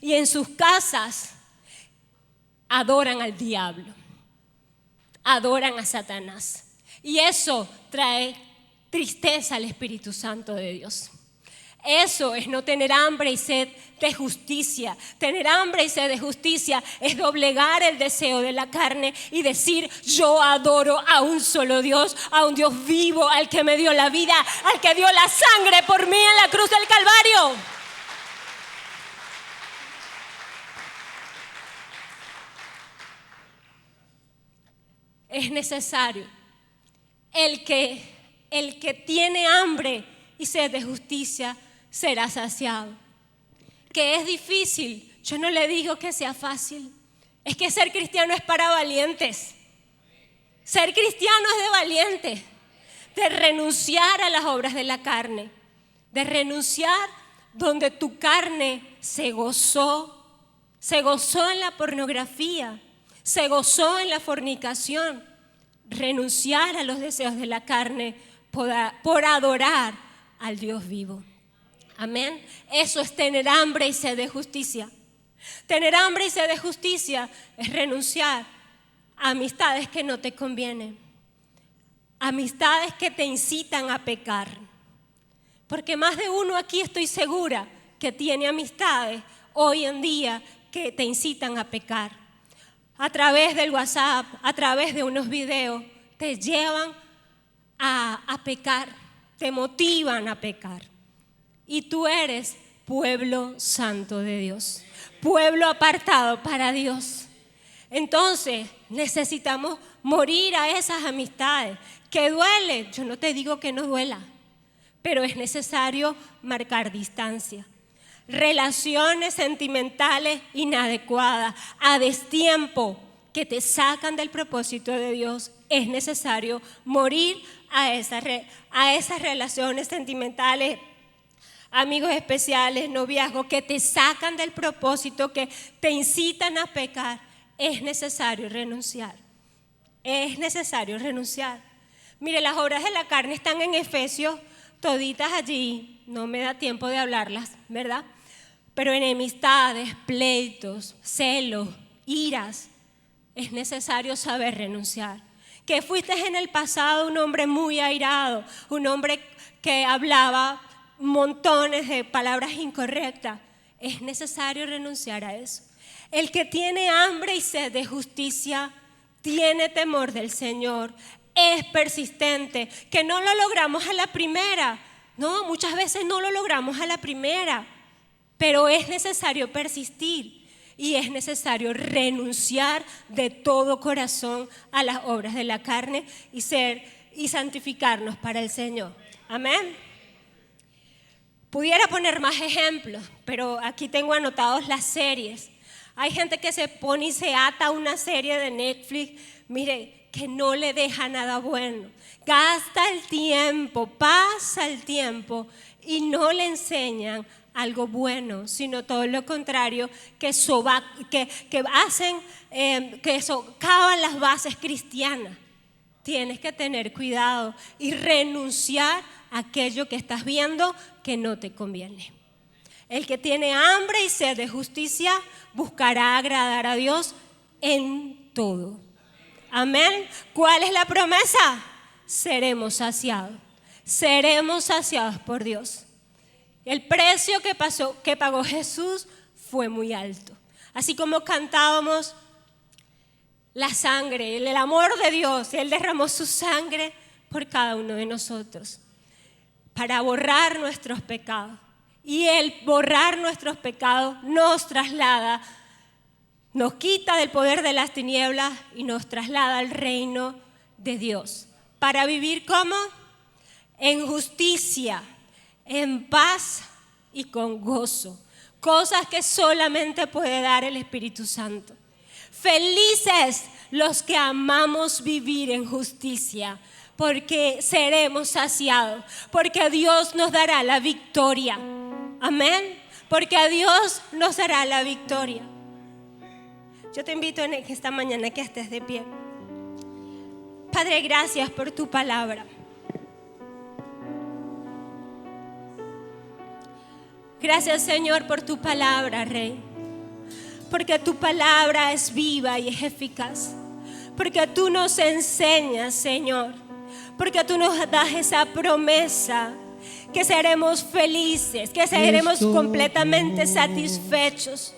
Y en sus casas adoran al diablo. Adoran a Satanás. Y eso trae tristeza al Espíritu Santo de Dios. Eso es no tener hambre y sed de justicia. Tener hambre y sed de justicia es doblegar el deseo de la carne y decir, yo adoro a un solo Dios, a un Dios vivo, al que me dio la vida, al que dio la sangre por mí en la cruz del Calvario. Es necesario el que tiene hambre y sed de justicia será saciado. Que es difícil, yo no le digo que sea fácil. Es que ser cristiano es para valientes. Ser cristiano es de valientes, de renunciar a las obras de la carne, de renunciar donde tu carne se gozó en la pornografía, se gozó en la fornicación. Renunciar a los deseos de la carne por adorar al Dios vivo. Amén. Eso es tener hambre y sed de justicia. Tener hambre y sed de justicia es renunciar a amistades que no te convienen, amistades que te incitan a pecar. Porque más de uno aquí estoy segura que tiene amistades hoy en día que te incitan a pecar. A través del WhatsApp, a través de unos videos, te llevan a pecar, te motivan a pecar. Y tú eres pueblo santo de Dios, pueblo apartado para Dios. Entonces necesitamos morir a esas amistades. ¿Que duele? Yo no te digo que no duela, pero es necesario marcar distancia. Relaciones sentimentales inadecuadas, a destiempo, que te sacan del propósito de Dios. Es necesario morir a esas relaciones sentimentales, amigos especiales, noviazgos, que te sacan del propósito, que te incitan a pecar. Es necesario renunciar. Es necesario renunciar. Mire, las obras de la carne están en Efesios, toditas allí, no me da tiempo de hablarlas, ¿verdad? Pero enemistades, pleitos, celos, iras, es necesario saber renunciar. que fuiste en el pasado un hombre muy airado, un hombre que hablaba montones de palabras incorrectas. Es necesario renunciar a eso. El que tiene hambre y sed de justicia tiene temor del Señor, es persistente, que no lo logramos a la primera. No, muchas veces no lo logramos a la primera, pero es necesario persistir y es necesario renunciar de todo corazón a las obras de la carne y santificarnos para el Señor. Amén. Pudiera poner más ejemplos, pero aquí tengo anotados las series. Hay gente que se pone y se ata a una serie de Netflix, mire, que no le deja nada bueno. Gasta el tiempo, pasa el tiempo y no le enseñan algo bueno, sino todo lo contrario, que socavan las bases cristianas. Tienes que tener cuidado y renunciar a aquello que estás viendo que no te conviene. El que tiene hambre y sed de justicia buscará agradar a Dios en todo. Amén. ¿Cuál es la promesa? Seremos saciados. Seremos saciados por Dios. El precio que pagó Jesús fue muy alto. Así como cantábamos la sangre, el amor de Dios, Él derramó su sangre por cada uno de nosotros para borrar nuestros pecados. Y el borrar nuestros pecados nos traslada, nos quita del poder de las tinieblas y nos traslada al reino de Dios. Para vivir ¿cómo? En justicia, en paz y con gozo. Cosas que solamente puede dar el Espíritu Santo. Felices los que amamos vivir en justicia, porque seremos saciados, porque Dios nos dará la victoria. Amén. Porque a Dios nos dará la victoria. Yo te invito en esta mañana que estés de pie. Padre, gracias por tu palabra. Gracias, Señor, por tu palabra, Rey. Porque tu palabra es viva y es eficaz. Porque tú nos enseñas, Señor. Porque tú nos das esa promesa que seremos felices, que seremos completamente satisfechos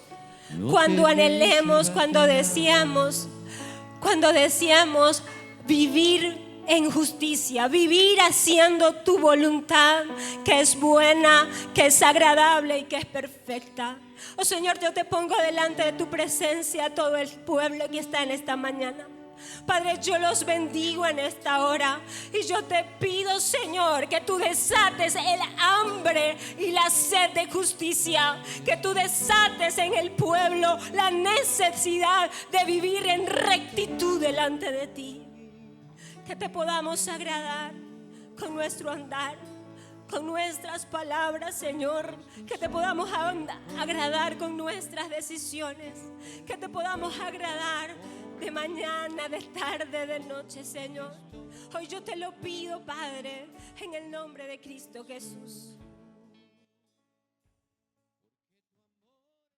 cuando anhelemos, cuando deseamos vivir en justicia, vivir haciendo tu voluntad, que es buena, que es agradable y que es perfecta. Oh Señor, yo te pongo delante de tu presencia a todo el pueblo que está en esta mañana. Padre, yo los bendigo en esta hora y yo te pido, Señor, que tú desates el hambre y la sed de justicia, que tú desates en el pueblo la necesidad de vivir en rectitud delante de ti, que te podamos agradar con nuestro andar, con nuestras palabras, Señor, que te podamos agradar con nuestras decisiones, que te podamos agradar de mañana, de tarde, de noche, Señor. Hoy yo te lo pido, Padre, en el nombre de Cristo Jesús.